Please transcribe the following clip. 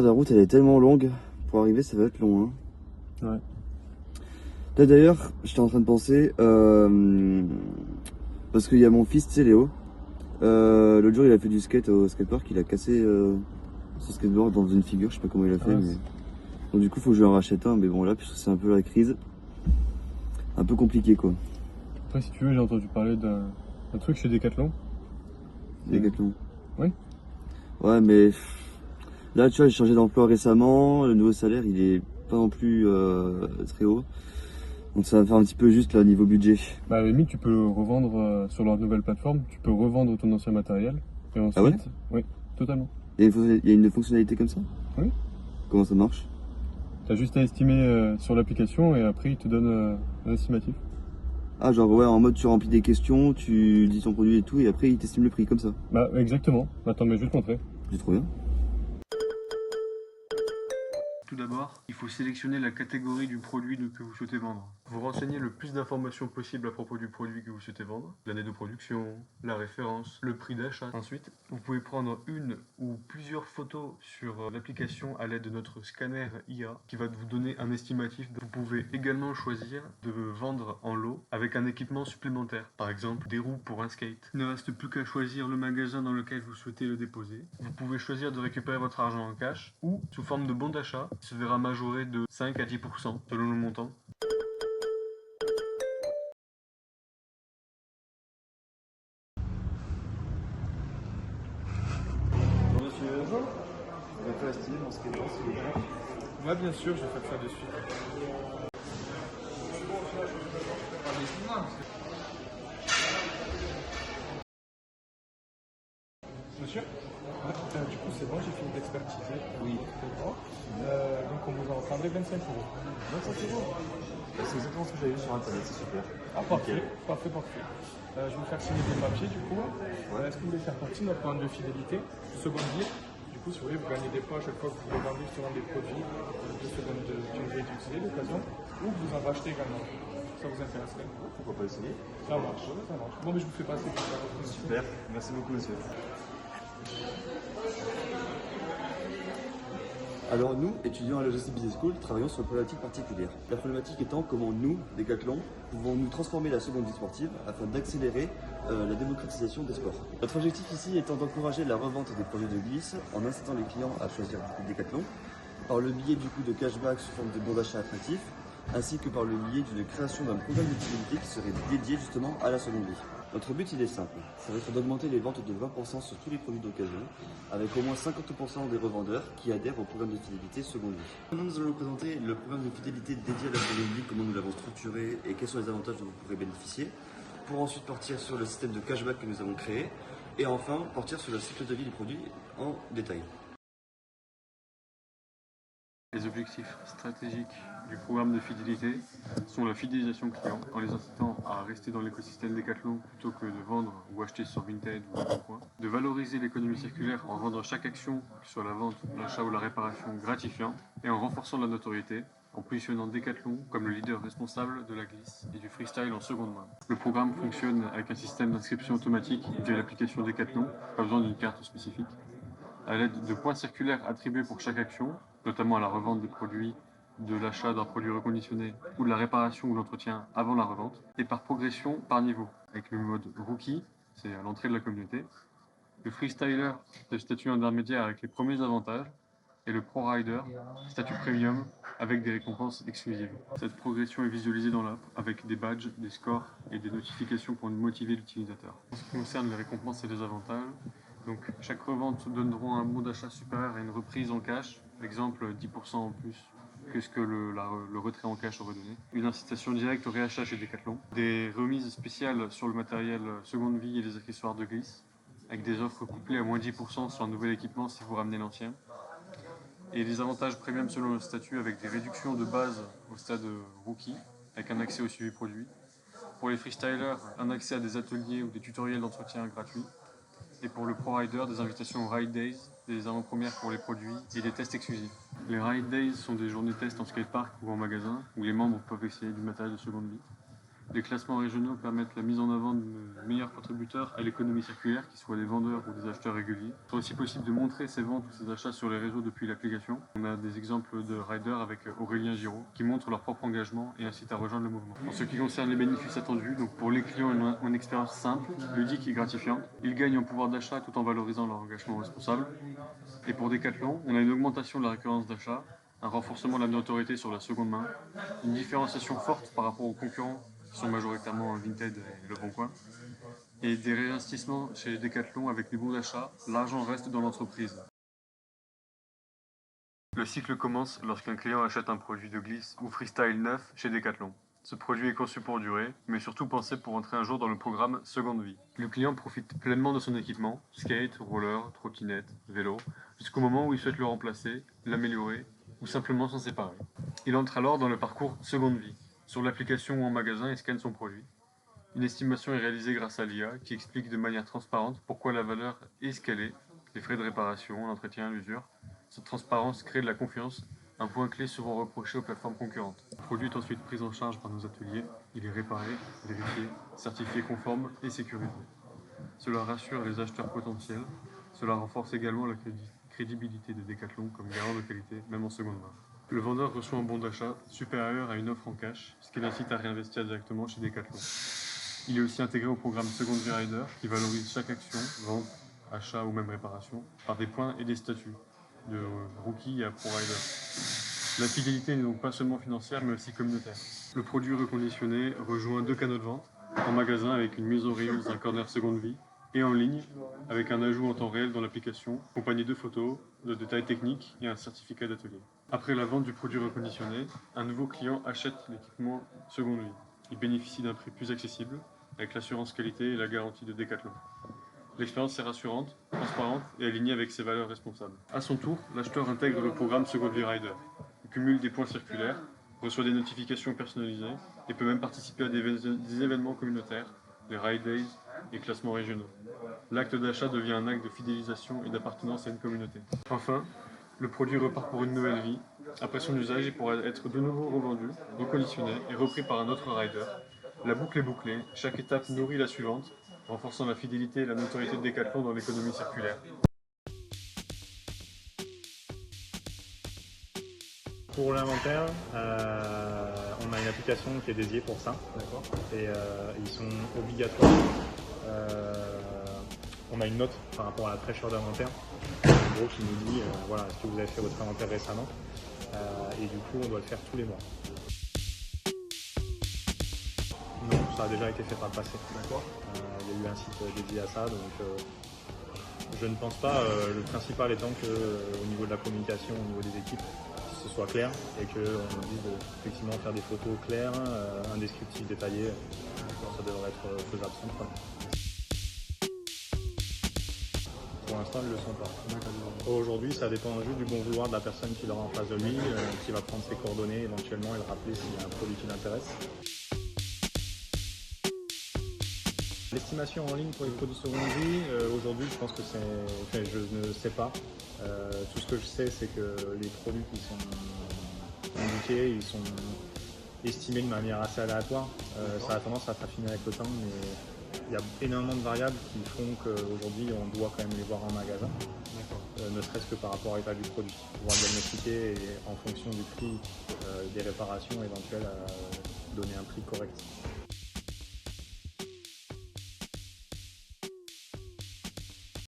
La route elle est tellement longue, pour arriver ça va être long. Hein. Ouais. Là d'ailleurs, j'étais en train de penser, parce qu'il y a mon fils, tu sais Léo, l'autre jour il a fait du skate au skatepark, il a cassé son skateboard dans une figure, je sais pas comment il a fait, mais... Donc du coup faut que je lui en rachète un, mais bon là, puisque c'est un peu la crise, un peu compliqué quoi. Après, si tu veux, j'ai entendu parler d'un truc chez Decathlon. Decathlon. Oui. Ouais mais... Là tu vois, j'ai changé d'emploi récemment, le nouveau salaire il est pas non plus très haut. Donc ça va faire un petit peu juste là niveau budget. Bah, à la limite, tu peux le revendre sur leur nouvelle plateforme. Tu peux revendre ton ancien matériel. Et ensuite, Ah ouais? Oui, totalement. Il y a une fonctionnalité comme ça? Oui. Comment ça marche? T'as juste à estimer sur l'application et après, il te donne un estimatif. Ah genre ouais, en mode tu remplis des questions, tu dis ton produit et tout, et après il t'estime le prix comme ça. Bah, exactement. Attends, mais je vais te montrer. C'est trop bien. Tout d'abord, il faut sélectionner la catégorie du produit que vous souhaitez vendre. Vous renseignez le plus d'informations possible à propos du produit que vous souhaitez vendre, l'année de production, la référence, le prix d'achat. Ensuite, vous pouvez prendre une ou plusieurs photos sur l'application à l'aide de notre scanner IA qui va vous donner un estimatif. Vous pouvez également choisir de vendre en lot avec un équipement supplémentaire, par exemple des roues pour un skate. Il ne reste plus qu'à choisir le magasin dans lequel vous souhaitez le déposer. Vous pouvez choisir de récupérer votre argent en cash ou sous forme de bon d'achat qui se verra majoré de 5 à 10% selon le montant. Bonjour monsieur. Bonjour. Vous pouvez estimer mon skateboard s'il vous plaît? Ouais, bien sûr, je vais faire ça de suite. Monsieur, du coup c'est bon, j'ai fini d'expertiser. Oui. Donc on vous en prendrait 25 euros. 25 euros. C'est exactement ce que j'avais vu sur internet, c'est super. Ah, parfait, parfait, parfait. Je vais vous faire signer des papiers du coup. Ouais. Est-ce que vous voulez faire partie de notre programme de fidélité, seconde vie? Du coup, si vous voulez, vous gagnez des points à chaque fois que vous voulez vendre justement des produits de seconde qui ont déjà été utilisés d'occasion, ou que vous en rachetez également. Ça vous intéresserait? Pourquoi pas essayer? Ça marche, ça marche. Bon, mais je vous fais passer pour ça. Super, merci beaucoup monsieur. Alors nous, étudiants à l'EGC Business School, travaillons sur une problématique particulière. La problématique étant comment nous, Decathlon, pouvons nous transformer la seconde vie sportive afin d'accélérer la démocratisation des sports. Notre objectif ici étant d'encourager la revente des produits de glisse en incitant les clients à choisir du coup Decathlon, par le biais du coup de cashback sous forme de bons d'achat attractifs, ainsi que par le biais d'une création d'un programme d'utilité qui serait dédié justement à la seconde vie. Notre but il est simple, ça va être d'augmenter les ventes de 20% sur tous les produits d'occasion, avec au moins 50% des revendeurs qui adhèrent au programme de fidélité seconde vie. Maintenant nous allons vous présenter le programme de fidélité dédié à la seconde vie, comment nous l'avons structuré et quels sont les avantages dont vous pourrez bénéficier, pour ensuite partir sur le système de cashback que nous avons créé, et enfin partir sur le cycle de vie du produit en détail. Les objectifs stratégiques du programme de fidélité sont la fidélisation client, en les incitant à rester dans l'écosystème Decathlon plutôt que de vendre ou acheter sur Vinted ou Leboncoin, de valoriser l'économie circulaire en rendant chaque action, que ce soit la vente, l'achat ou la réparation, gratifiante, et en renforçant la notoriété, en positionnant Decathlon comme le leader responsable de la glisse et du freestyle en seconde main. Le programme fonctionne avec un système d'inscription automatique via l'application Decathlon, pas besoin d'une carte spécifique, à l'aide de points circulaires attribués pour chaque action, notamment à la revente des produits, de l'achat d'un produit reconditionné ou de la réparation ou l'entretien avant la revente, et par progression par niveau, avec le mode Rookie, c'est à l'entrée de la communauté, le Freestyler, le statut intermédiaire avec les premiers avantages, et le Pro Rider, statut premium, avec des récompenses exclusives. Cette progression est visualisée dans l'app, avec des badges, des scores et des notifications pour motiver l'utilisateur. En ce qui concerne les récompenses et les avantages, donc chaque revente donneront un bon d'achat supérieur à une reprise en cash, exemple 10% en plus que ce que le retrait en cash aurait donné. Une incitation directe au réachat chez Decathlon. Des remises spéciales sur le matériel seconde vie et les accessoires de glisse, avec des offres couplées à moins 10% sur un nouvel équipement si vous ramenez l'ancien. Et des avantages premium selon le statut avec des réductions de base au stade rookie, avec un accès au suivi produit. Pour les freestylers, un accès à des ateliers ou des tutoriels d'entretien gratuits. Et pour le Pro Rider, des invitations aux Ride Days, des avant-premières pour les produits et des tests exclusifs. Les Ride Days sont des journées tests en skatepark ou en magasin où les membres peuvent essayer du matériel de seconde vie. Les classements régionaux permettent la mise en avant de meilleurs contributeurs à l'économie circulaire, qu'ils soient des vendeurs ou des acheteurs réguliers. Il est aussi possible de montrer ses ventes ou ses achats sur les réseaux depuis l'application. On a des exemples de riders avec Aurélien Giraud qui montrent leur propre engagement et incitent à rejoindre le mouvement. En ce qui concerne les bénéfices attendus, donc pour les clients, une expérience simple, ludique et gratifiante. Ils gagnent en pouvoir d'achat tout en valorisant leur engagement responsable. Et pour Decathlon, on a une augmentation de la récurrence d'achat, un renforcement de la notoriété sur la seconde main, une différenciation forte par rapport aux concurrents qui sont majoritairement Vinted et Le Bon Coin, et des réinvestissements chez Decathlon avec les bons d'achat. L'argent reste dans l'entreprise. Le cycle commence lorsqu'un client achète un produit de glisse ou freestyle neuf chez Decathlon. Ce produit est conçu pour durer, mais surtout pensé pour entrer un jour dans le programme Seconde Vie. Le client profite pleinement de son équipement, skate, roller, trottinette, vélo, jusqu'au moment où il souhaite le remplacer, l'améliorer ou simplement s'en séparer. Il entre alors dans le parcours Seconde Vie, sur l'application ou en magasin et scanne son produit. Une estimation est réalisée grâce à l'IA qui explique de manière transparente pourquoi la valeur est ce qu'elle est, les frais de réparation, l'entretien, l'usure. Cette transparence crée de la confiance, un point clé souvent reproché aux plateformes concurrentes. Le produit est ensuite pris en charge par nos ateliers, il est réparé, vérifié, certifié conforme et sécurisé. Cela rassure les acheteurs potentiels, cela renforce également la crédibilité de Decathlon comme garant de qualité, même en seconde main. Le vendeur reçoit un bon d'achat supérieur à une offre en cash, ce qui l'incite à réinvestir directement chez Decathlon. Il est aussi intégré au programme Second Vie Rider qui valorise chaque action, vente, achat ou même réparation, par des points et des statuts, de rookie à pro rider. La fidélité n'est donc pas seulement financière mais aussi communautaire. Le produit reconditionné rejoint 2 canaux de vente, en magasin avec une mise en reuse d'un corner seconde vie, et en ligne avec un ajout en temps réel dans l'application, accompagné de photos, de détails techniques et un certificat d'atelier. Après la vente du produit reconditionné, un nouveau client achète l'équipement seconde vie. Il bénéficie d'un prix plus accessible, avec l'assurance qualité et la garantie de Decathlon. L'expérience est rassurante, transparente et alignée avec ses valeurs responsables. À son tour, l'acheteur intègre le programme Second Vie Rider. Il cumule des points circulaires, reçoit des notifications personnalisées et peut même participer à des événements communautaires, les Ride Days et classements régionaux. L'acte d'achat devient un acte de fidélisation et d'appartenance à une communauté. Enfin, le produit repart pour une nouvelle vie. Après son usage, il pourra être de nouveau revendu, reconditionné et repris par un autre rider. La boucle est bouclée, chaque étape nourrit la suivante, renforçant la fidélité et la notoriété de Decathlon dans l'économie circulaire. Pour l'inventaire, on a une application qui est dédiée pour ça. D'accord. Et ils sont obligatoires. On a une note par rapport à la fraîcheur d'inventaire, en gros qui nous dit voilà, est-ce que vous avez fait votre inventaire récemment, et du coup on doit le faire tous les mois. Non, ça a déjà été fait par le passé. D'accord. Il y a eu un site dédié à ça, donc je ne pense pas. Le principal étant qu'au niveau de la communication, au niveau des équipes, ce soit clair et qu'on nous dise effectivement faire des photos claires, un descriptif détaillé. Ça devrait être faisable sans problème. Pour l'instant, ils ne le sont pas. Aujourd'hui, ça dépend juste du bon vouloir de la personne qui l'aura en face de lui, qui va prendre ses coordonnées éventuellement et le rappeler s'il y a un produit qui l'intéresse. L'estimation en ligne pour les produits seconde vie, aujourd'hui, je pense que c'est... je ne sais pas. Tout ce que je sais, c'est que les produits qui sont indiqués, ils sont estimés de manière assez aléatoire. Ça a tendance à s'affiner avec le temps, mais il y a énormément de variables qui font qu'aujourd'hui, on doit quand même les voir en magasin, ne serait-ce que par rapport à l'état du produit, pouvoir diagnostiquer et en fonction du prix des réparations éventuelles, donner un prix correct.